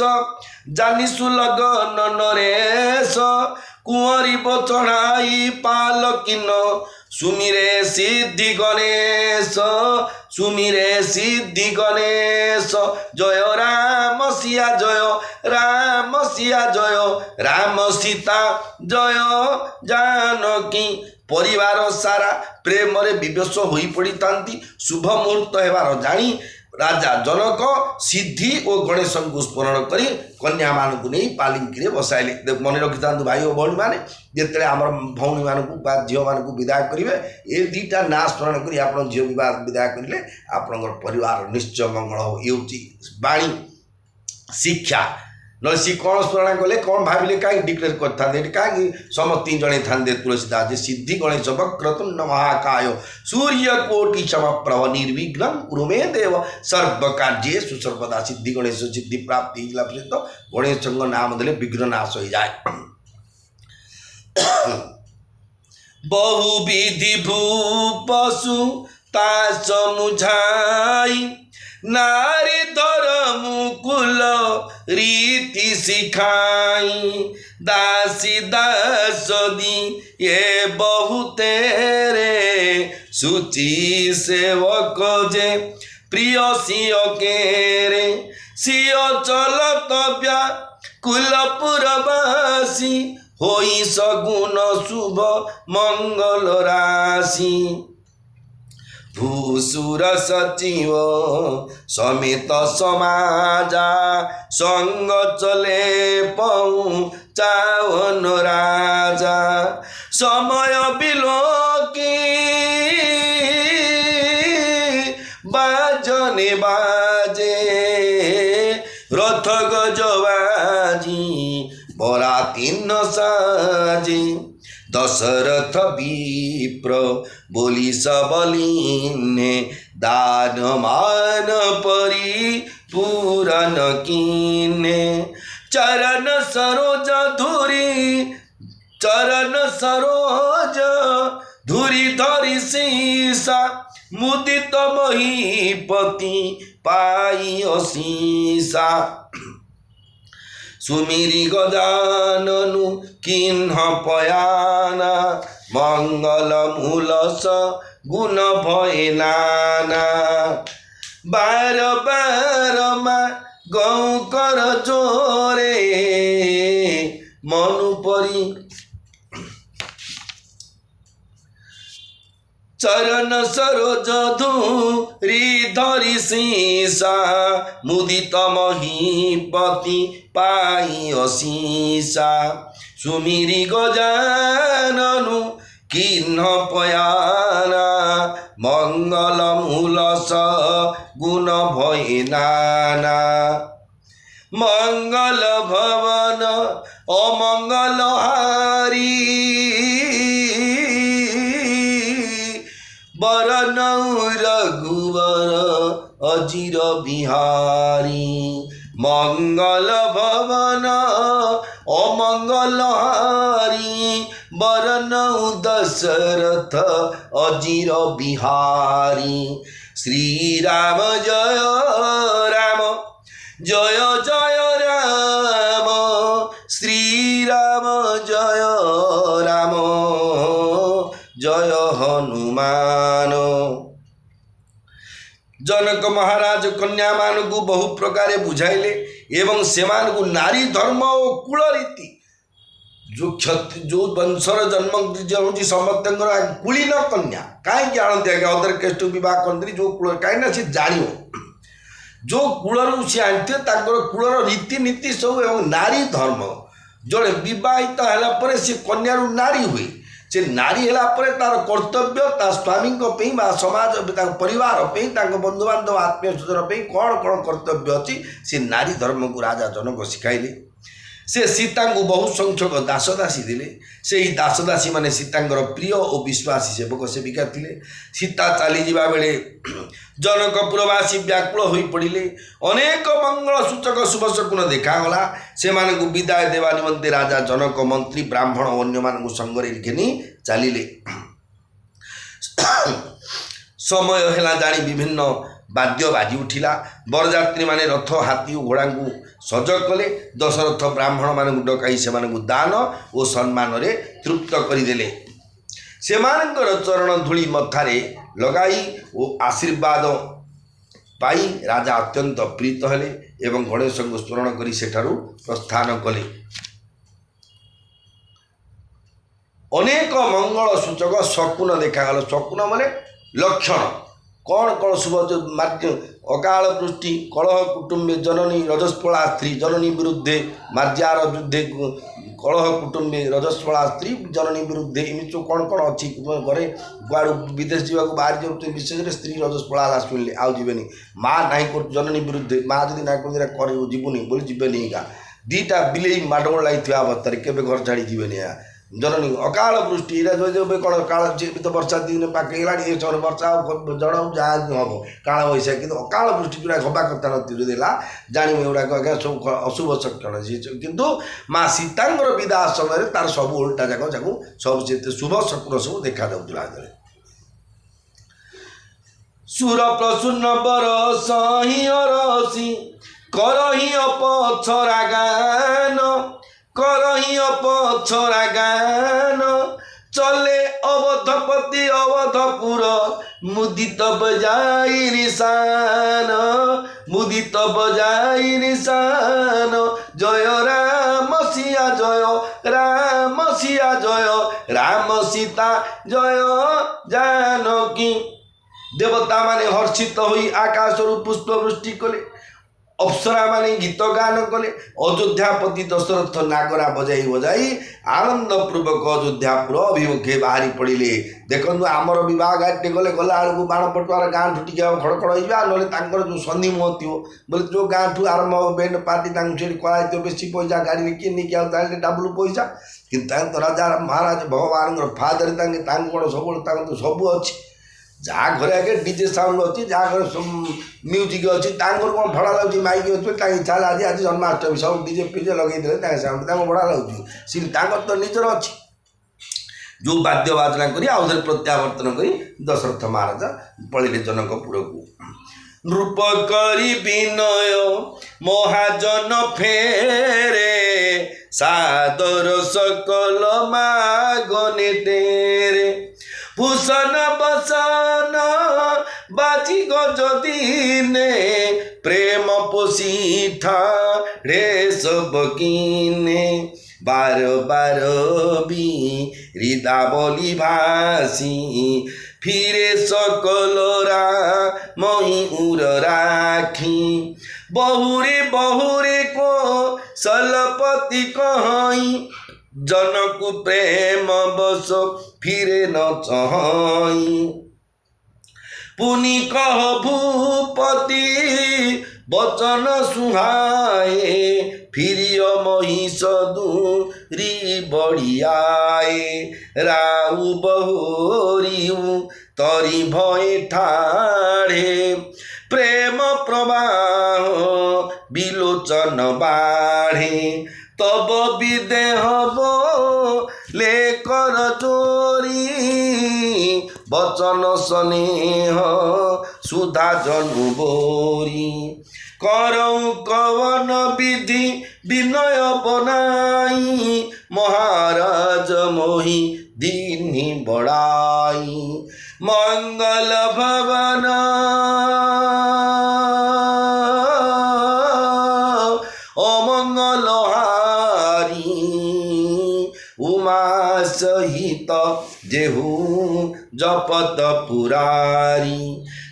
জানি সুলগন নরেশ কুঁয়রিব চড়াই পালকিন সুমিরে সিদ্ধি গণেশ, সুমিরে সিদ্ধি গণেশ। জয় রাম সিয়া জয়, রাম সিয়া জয়, রাম সীতা জয় জানকী। ପରିବାର ସାରା ପ୍ରେମରେ ବିବଶ ହୋଇପଡ଼ିଥାନ୍ତି। ଶୁଭ ମୁହୂର୍ତ୍ତ ହେବାର ଜାଣି ରାଜା ଜନକ ସିଦ୍ଧି ଓ ଗଣେଶଙ୍କୁ ସ୍ମରଣ କରି କନ୍ୟାମାନଙ୍କୁ ନେଇ ପାଲିଙ୍କିରେ ବସାଇଲେ। ମନେ ରଖିଥାନ୍ତୁ ଭାଇ ଓ ଭଉଣୀମାନେ, ଯେତେବେଳେ ଆମର ଭଉଣୀମାନଙ୍କୁ ବା ଝିଅମାନଙ୍କୁ ବିଦାୟ କରିବେ ଏ ଦୁଇଟା ନାଁ ସ୍ମରଣ କରି ଆପଣ ଝିଅ ବିବାହ ବିଦାୟ କରିଲେ ଆପଣଙ୍କର ପରିବାର ନିଶ୍ଚୟ ମଙ୍ଗଳ ହେବ। ଇଏ ହେଉଛି ବାଣୀ ଶିକ୍ଷା। ନହେଲେ ସିଏ କ'ଣ ସ୍ମରଣ କଲେ କ'ଣ ଭାବିଲେ କାହିଁକି ଡିକ୍ଲେୟାର କରିଥାନ୍ତେ? ଏଠି କାହିଁକି ସମସ୍ତେ ଜଣେଇଥାନ୍ତେ ତୁଳସୀଦାସ ଯେ ସିଦ୍ଧି ଗଣେଶ ବକ୍ରତୁଣ୍ଡ ମହାକାୟ ସୂର୍ଯ୍ୟକୋଟି ସମପ୍ରଭ ନିର୍ବିଘ୍ନ କୁରୁ ମେ ଦେବ ସର୍ବକାର୍ଯ୍ୟେ ସୁସର୍ବଦା। ସିଦ୍ଧି ଗଣେଶ ସିଦ୍ଧି ପ୍ରାପ୍ତି ହେଇଥିଲା ସହିତ ଗଣେଶଙ୍କ ନାମ ଦେଲେ ବିଘ୍ନ ନାଶ ହୋଇଯାଏ। ବହୁବିଧି ଭୂ ପଶୁ ତା ସମୁଝାଇ, নারী ধর্মকুল রীতি শিখাই, দাসী দাসদি এ বহুতে রে সুচি সেবক যে প্রিয় সিও কে রে। সিও চলত কুলপুরবাসী হই সগুণ শুভ মঙ্গল রাশি। ভূসুর সচিব সমেত সমাজা সঙ্গ চলে পৌঁছাওন রাজা। সময় বিলোকি বাজনে বাজে রথ গজবাজি বরাতিন সাজে। দশরথ বিপ্র বলি সবলিনে দান মান পরি পুরাণ কিনে। চরণ সরোজ ধুরি, চরণ সরোজ ধুরি ধরি সীসা মুদিত মহীপতি পাই অশীষা। সুমিরি গজাননু কিন্হ পয়ানা মঙ্গল মূলস গুণ ভয়ে নানা। বার বার মা গৌ কর জোরে মনু পরি চরণ সরোজ ধুরি ধরি সীসা মুদিত মহীপতি পাই অশীষা। সুমিরি গজাননু কিন্হ পয়ানা মঙ্গল মূলস গুণ ভয়ে নানা। মঙ্গল ভবন অমঙ্গল হারি বরণ রঘুবর অজির বিহারী। মঙ্গল ভবন অমঙ্গল হারি বরণ দশরথ অজির বিহারী। শ্রীরাম জয় রাম জয় জয় রাম, শ্রীরাম জয় রাম জয় हनुमान। जनक महाराज कन्या मान को बहु प्रकार बुझाइले एवं से नारी धर्म और कुल रीति जो क्षति जो वंशर जन्म जो समस्त कुलीन कन्या कहीं आणती आगे अदर केस्ट बह करते जो कूल कहीं सी जान जो कूलू सी आनते कूलर रीतिनीति सब एवं नारी धर्म जड़े बहित है सी कन्या नारी हुए से नारी है तार कर्तव्य ता स्वामी समाज परिवार बंधु बांधव आत्मीय स्वजन कौन कौन कर्तव्य अच्छी से नारी धर्म को राजा जनक शिखाइले। से सीता को बहु संख्यक दासदासी देले से ही दासदासी माने सीतांकर प्रिय और विश्वासी सेवक सेविका थिले। सीता चली जावा बेले जनकपुरवासी व्याकुल हो पड़े अनेक मंगल सूचक शुभ शकुन देखागला से मानकु विदाय देवा निमंते राजा जनक मंत्री ब्राह्मण और अन्य मान संगरे घेनी चलिले। समय है जानी विभिन्न वाद्य बाजी उठिला बरजात्री माने रथ हाथी और घोड़ा को सज कले। दशरथ ब्राह्मण मान डकाई से दान और सम्मान रे तृप्त करदेले। से चरण धूली मथारे लगाई और आशीर्वाद पाई राजा अत्यंत प्रीत हेले एवं गणेश को स्मरण करी सेठारु प्रस्थान कले। अनेक मंगल सूचक शकुन देखागल। शकुन माने लक्षण कौन कौन शुभ जो मार्ग अकाल वृष्टि कलह कुटुंबे जननी रजस्फला स्त्री जननी विरुद्धे मार्जार युद्धे कलह कुटुंबे रजस्फला स्त्री जननी विरुद्धे एमती जो कौन कौन अच्छी घरे गुआड़ विदेश जावाक बाहर जाऊँ विशेष स्त्री रजस्फला शुणिले आउ जीवेनि माँ ना जननी विरुद्धे माँ जब ना कर जीवनी बोली जीवेनि का दीटा बिले माडगोड़ लगी अवस्था केवे घर छाड़ी जीवेनि जननी अकाल वृष्टि जो कौन काल तो वर्षा दिन पाकला ये समय वर्षा जड़ जहाँ हम काल बैशाखी कितु अकाल वृष्टि जो हवा कथा नदेला जानवे गुड़ाक आज्ञा सब अशुभ सक्षण किंतु माँ सीतांकर विदा समय तार सब उल्टा जाक सब शुभ शकुन सब देखा जाऊला। सुर प्रसून्न बरस रसी करही अपछरा गान करही अपछरा गान चले अवधपति अवधपुर मुदित बजाई निशान मुदित बजाई निशान जय राम सिया जय राम सिया जय राम सीता जय जानकी। देवता माने हर्षित होई आकाशरु पुष्प वृष्टि कले अप्सरा माने गीत गान कले अयोध्यापति दशरथ नागरा बजाई बजाई आनंद पूर्वक अयोध्यापुर अभिमुखे बाहरी पड़े। देखु आमर बह गाड़ी गले गला बेलू बाण पटुआर गाँ ठू टी खड़खड़ हो ना जो सन्धि मुह थो बोले जो गाँ ठू आरंभ बेंड पार्टी कराई बेसी पैसा गाड़ी में किए नहीं डाबुल पैसा कि राजा महाराज भगवान फादर कौन सब सब अच्छी जहाँ घरे आगे डीजे साउंड अच्छी जहाँ घर म्यूजिक अच्छी कौन भड़ा लगे माइक अच्छे इच्छा आज आज जन्माष्टमी सब डीजे फीजे लगे साउंड भड़ा लगे सी तो निजर अच्छी जो वाद्य बाजना करी आउ थे प्रत्यावर्तन करी दशरथ महाराज पड़े जनकपुर को। नृप करी विनय महाजन फेरे सादर सकल मागने तेरे भूषण बसन बाजी गजदीने प्रेम पोषी ठाड़े सब कीने बार बार भी हृदावली भासी फिरे सकलोरा मही उर राखी बहुरे को सलपति कहीं जनक प्रेम बस फिरे न चाही पुनि कह भूपति बचन सुहाए फिरिय महिष दूरी बढ़ियाए राउ बहोरियु तरी भय ठाड़े प्रेम प्रवाह बिलोचन बाढ़े तब विदेह लेकर चोरी बचन स्नेह सुधा जनु बोरी करऊ कवन विधि विनय बनाई महाराज मोहि दीन्ही बड़ाई मंगल भवन अमंगल हारी उमा सहित जेहू जपत पुरारी।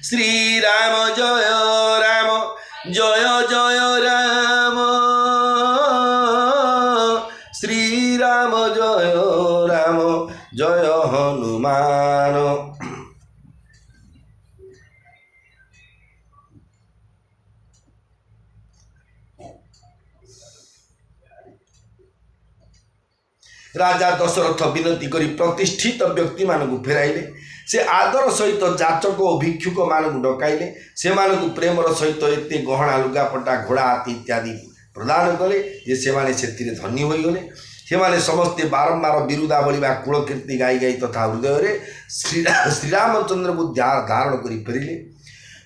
श्री राम जय राम जय जय राम श्री राम जय राम जय हनुमान। राजा दशरथ विनती करी प्रतिष्ठित व्यक्ति मानक फेराइले। से आदर सहित जाचक और भिक्षुक मानक डकाइले। से प्रेमर सहित एत गहना लुगापटा घोड़ा हाथी इत्यादि प्रदान कले जे से धनी होगले। से समस्ते बारंबार बिरुदावली व कुलकीर्ति गाई गाई तथा हृदय श्रीरामचंद्र को धारण कर फेरिले।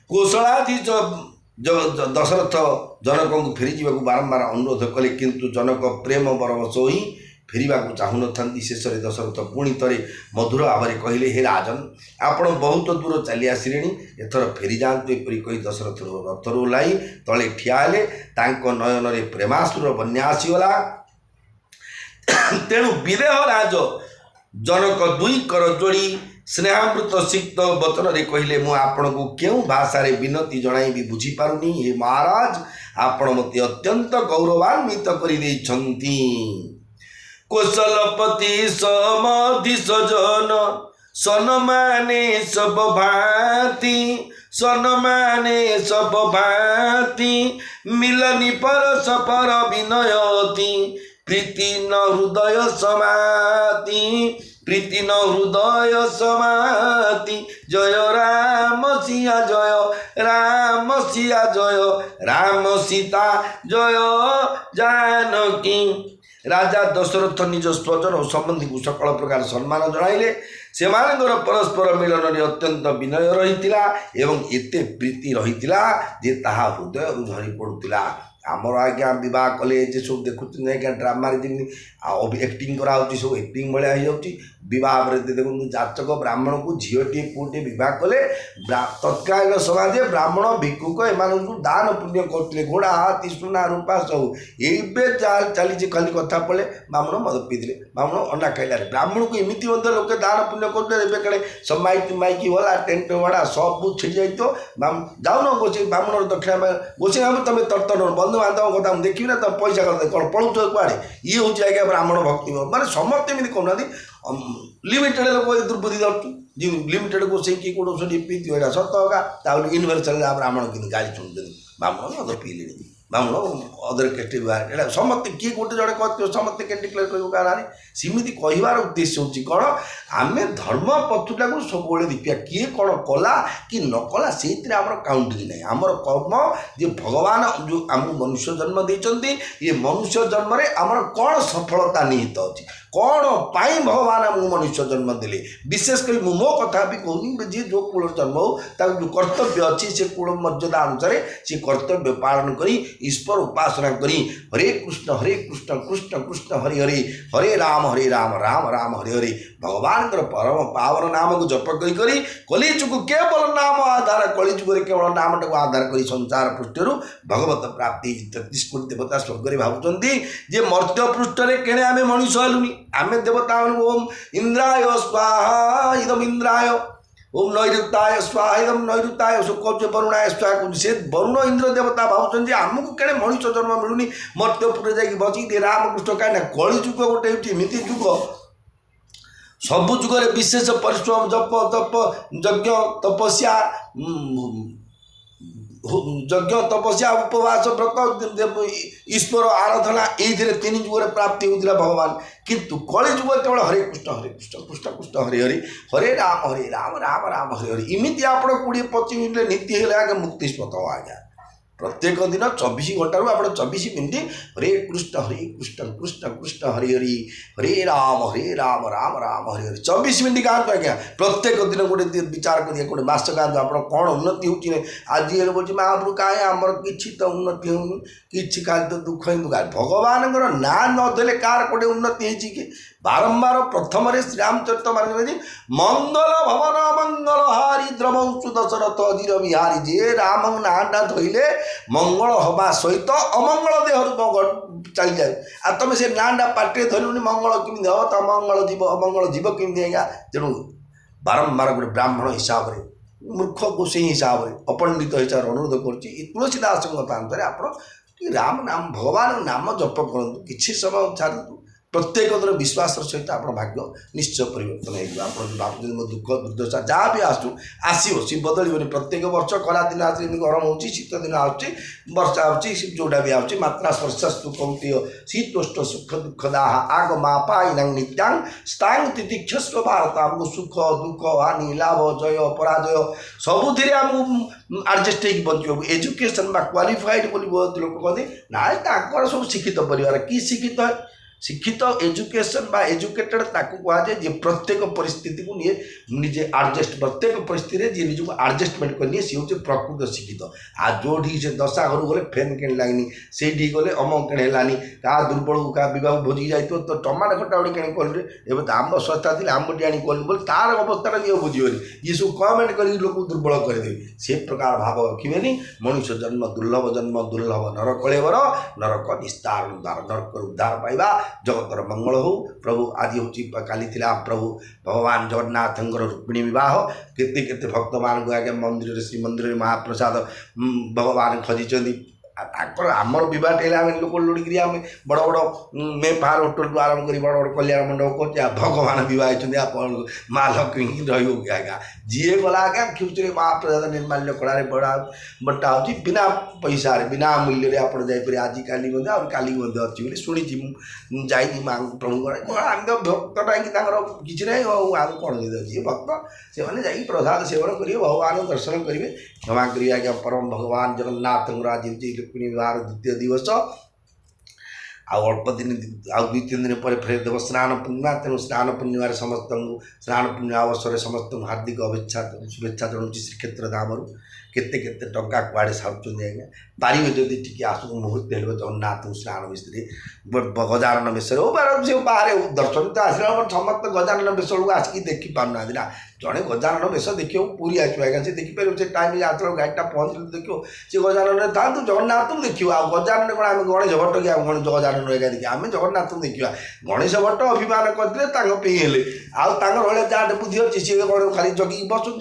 कौशलाधीश दशरथ जनक को फेरी जावाक बारंबार अनुरोध कले किंतु जनक प्रेम बरवश ही फेरिबा को चाहू न। शेष में दशरथ पुणी थे मधुर भाव में कहले हे राजन आपण बहुत दूर चली आसिले एथर फेरी जातु। एपरी कही दशरथ रथर ओह्लाई तले ठिया हेले। नयन में प्रेमासुर बन्या आसीगला। तेणु विदेह राज जनक दुई कर जोड़ी स्नेहामृत सिक्त वचन रे कहले मु आपण को क्यों भाषा रे विनती जणाई भी बुझी पारुनी। हे महाराज आपण मते अत्यंत गौरवान्वित करि देइछंती। कौशलपति समाधि सजन सनमाने सब भांति सनमाने सब भांति मिलनी परस पर विनयति प्रीति न हृदय समाति प्रीति न हृदय समाति। जय राम सिया जय राम सिया जय राम सीता जय जानकी। राजा दशरथ निज स्वजन और संबंधी को सकल प्रकार सम्मान जणाइले। से परस्पर मिलन में अत्यंत विनय रही एवं एते प्रीति रही जे ताहा हृदय झरी पड़ूला। आमर आज्ञा बह कले सब देखुं आज्ञा ड्रामा एक्टिंग कराऊँच सब एक्टिंग भाया हो बह देखो जाचक ब्राह्मण को झीटे पुटे बह कले तत्कालीन समाज ब्राह्मण भिक्षुक एम दान पुण्य करते घोड़ा हाथी सुना रूपा सब ये चली खाली कथा पड़े ब्राह्मण मद पीते ब्राह्मण अंडा खाइल ब्राह्मण को एमती लोक दान पुण्य करते कड़े सब माइकी वाला टेंट वाड़ा सब छिड़ी जाए जाऊन गोसे ब्राह्मण दक्षिणा गोसे तुम तर्तन बंधुबांधव कथा देखिए ना तुम पैसा कर कौन पढ़ुच कड़े ये हूँ आज्ञा ब्राह्मण भक्ति माने समस्त एमती कहना लिमिटेड लोक दुर्बुद्धि धरचु जी लिमिटेड को से किए कौन पीती है सत होगा यूनिवर्सल ब्राह्मण कि गाड़ी शुणुते ब्राह्मण मद पीले ब्राह्मण अदर कैटे व्यवहार समस्ते किए गोटे जड़े कहते समस्ते के डिक्लेयर कर सेमती कहबार उद्देश्य हूँ कौन आम धर्म पथुटा को सब देखा किए कौन कला कि न कला से आम काउंटिंग ना आमर कर्म जे भगवान जो आम मनुष्य जन्म देते ये मनुष्य जन्म में आमर कौन सफलता निहित अच्छी कौन पाई भगवान आमको मनुष्य जन्म देले विशेषकर मो कथा भी कहूनी जी जो कूल जन्म हो जो कर्तव्य अच्छी से कूल मर्यादा अनुसार से कर्तव्य पालन करी ईश्वर उपासना करी हरे कृष्ण कृष्ण कृष्ण हरि हरि हरे राम राम राम हरे हरे भगवान परम पावन नाम को जप करी कलिजुग केवल नाम आधार कलिजुग केवल नाम टाक आधार कर संसार पृष्ठर भगवत प्राप्ति 33 कोटी देवता स्वर्ग भावुंट जे मर्त्य पृष्ठ में केणे आम मनुष्य हेलुनी आम देवता ओम इंद्राय स्वाहा इदम इंद्राय ओम नैऋताय स्वाहा इदम नैऋताय शुक्र वरुणाय स्वाहा से वरुण इंद्र देवता भावुं आमको केड़े मनुष्य जन्म मिलूनी मर्त्यपुर जाकि बची रामकृष्ण कहीं कलिजुग गोटे एमती जुग सबु जुगरे विशेष परिश्रम जप तप यज्ञ तपस्या यज्ञ तपस्या उपवास व्रत ईश्वर आराधना ये 3 जुगरे प्राप्ति होता भगवान किंतु कली जुग केवल हरे कृष्ण कृष्ण कृष्ण हरे हरे हरे राम राम राम हरे हरे इमिति आप 20-25 मिनट नीति है आगे मुक्ति स्पत आज्ञा प्रत्येक दिन 24 घंटा आप 24 मिनट हरे कृष्ण कृष्ण कृष्ण हरे हरि हरे राम राम राम हरे हरि 24 मिनट गाँव आज्ञा प्रत्येक दिन गोटे विचार करिए गोटे मस गाँव आप कौन उन्नति हो आज ये बोल महाप्रभु कहीं आमर कि तो उन्नति होनी कि खाली तो दुख ही दुख भगवान ना नदेले कार कौटे उन्नति हो बारंबार प्रथम श्रीरामचरित मानस मंगल भवन मंगल हारी द्रवंशु दशरथ अजीर बिहारी जे राम नाटा धोइले मंगल हवा सहित अमंगल देह चली जाए आ तुम से नाटा पाटे धरलुनि मंगल केमी हम तो अमंगल जीव अमंगल जीव केमी आज्ञा तेणु बारंबार गोटे ब्राह्मण हिसाब से मूर्ख गोषी हिसाब से अपंडित हिसाब से अनुरोध कर तुलसीदास मतांतर आप राम नाम भगवान नाम जप करूँ किसी समय छाड़ू प्रत्येक दिन विश्वास सहित आप भाग्य निश्चय परिवर्तन आप दुख दुर्दशा जहाँ भी आसो सी बदल प्रत्येक वर्ष खरा दिन आज गरम हो शीत दिन वर्षा जोटा भी आती मात्रा स्पर्शस्तु कौंतेय शीतोष्ट सुख दुखदाह आग मापाई नित्यांग स्तांग तितिक्षस्व भारत आमको सुख दुख हानि लाभ जय पराजय सबुति आमको आडजस्ट हो बचो एजुकेशन क्वालिफाइड बोली बहुत लोग कहते ना सब शिक्षित परिवार कि शिक्षित है शिक्षित एजुकेशन बा एजुकेटेड ताकू कहुए जे प्रत्येक परिस्थिति को निजे आडजस्ट प्रत्येक परिस्थिति जी निज आडजस्टमेंट करनी सी हूँ प्रकृत शिक्षित आ जो से दशा घर गले फैन किण लगनी से गले अमक किण है क्या दुर्बल क्या बहुत भोजिक जाए तो टमाटो खटा गोटे किण कल एवं तो आम सस्ता थी आम टी कल बोले तार अवस्था ये बुझेनि ये सब कमेंट कर लोक दुर्बल करदेवे से प्रकार भाव रखिए मनुष्य जन्म दुर्लभ नर कलेवर नरक निस्तार उद्धार नरक उद्धार पाइबा जगतर मंगल हो प्रभु आदि हूँ काली प्रभु भगवान जगन्नाथ रुक्मिणी विवाह केते भक्त मान को आगे मंदिर श्री मंदिर महाप्रसाद भगवान खोजी आमर बे आम लोक लोड़ी आम बड़ बड़ मे फार होटल को आरम्भ कर बड़ बड़ कल्याण मंडप कर भगवान बह आप माँ लक्ष्मी रही आज्ञा जी गला आज्ञा खुशी महाप्रसाद निर्माल्य कड़ा बड़ा बटा हो बिना पैसा बिना मूल्य आप जापर आजिकल काली अच्छी शुणी जाइनी माँ प्रभु आम तो भक्त टाइम किसी ना आम कौन जी भक्त से प्रसाद सेवन करेंगे भगवान दर्शन करेंगे क्षमा करेंगे आज्ञा परम भगवान जगन्नाथ आज रुक्मिणी विवाह द्वितीय दिवस अल्प दिन आउ दुई तीन दिन पर फेर देव स्नान पूर्णिमा तेणु स्नान पूर्णिम समस्त स्नान पूर्णिमा अवसर समस्त हार्दिक शुभेच्छा जनाऊँ श्रीक्षेत्र धाम केते केते टंका कुआड़े सारुंच आज्ञा पारे जदि टी आसू मुहूर्त हेल्प जगन्नाथ स्नान मिस्त्री गजानन बेस हो से बाहर दर्शन तो आसला समस्त गजानन बेस बेलू आसिक देखी पाना ना जड़े गजानन बेस देखिए पूरी आसो आज्ञा से देखिपर से टाइम आसला गाड़ीटा पहुँचल देखिए सी गजानन था जगन्नाथ देखिए आ गजानन कौन आम गणेश भट्ट कि गजानन आज्ञा देखिए आम जगन्नाथ देखा गणेश भट्ट अभिमान करते हेले आगे जहाँ बुद्धि अच्छी सी खाली जगिक बसुँ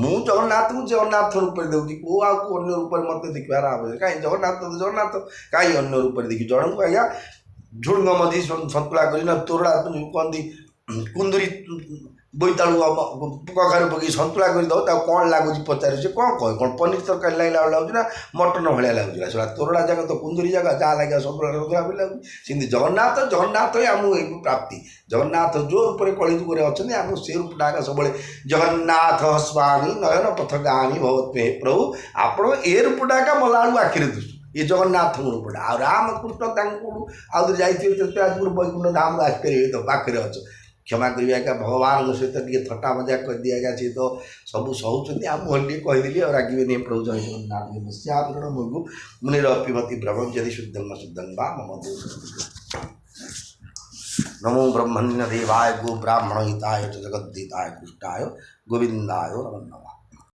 मु जगन्नाथ को जगन्नाथ रूप दूसरी को अन्य रूप मत देखार आवश्यक कहीं जगन्नाथ कहीं अन्य रूप देखी जन को आज्ञा झुड़ंग मधी सतुला कर तोरड़ा कहती कुंदरी बोईतालू कखारू पकई सतुला करदे कौन लगुच पचार से कौन कहे कौन पनीर तरकारी लगला लगुच ना मटन भाया लगुच तोरड़ा जगह तो कुंदरी जगह जहाँ लगे सतुला सतुला भी लगुच सेमती जगन्नाथ ही आम प्राप्ति जगन्नाथ जो रूप कलिजुग अच्छा आम से रूपटा सब जगन्नाथ स्वामी नयन पथगामी भगवत हे प्रभु आप ए रूपटा मला आखिरी दुसु ये जगन्नाथ रूपटा आ रामकृष्ण आउे जाइए वैकुंठ धाम आसपारे तो पाखे अच्छे क्षमा करेंगे आज्ञा भगवान सहित टे थट्टा मजा कर दिए आज्ञा सी तो सब सहूँ आम भले कहीदेली और रागे नहीं प्रभु जय जगन्नाथ मस्याण मुगु मुनिरपिमति भ्रमं यदि शुद्धं शुद्धं वा मम दोष नमो ब्रह्मण्य देवाय गो ब्राह्मण हिताय च जगद्धिताय कृष्णाय गोविंदाय नमो नमः।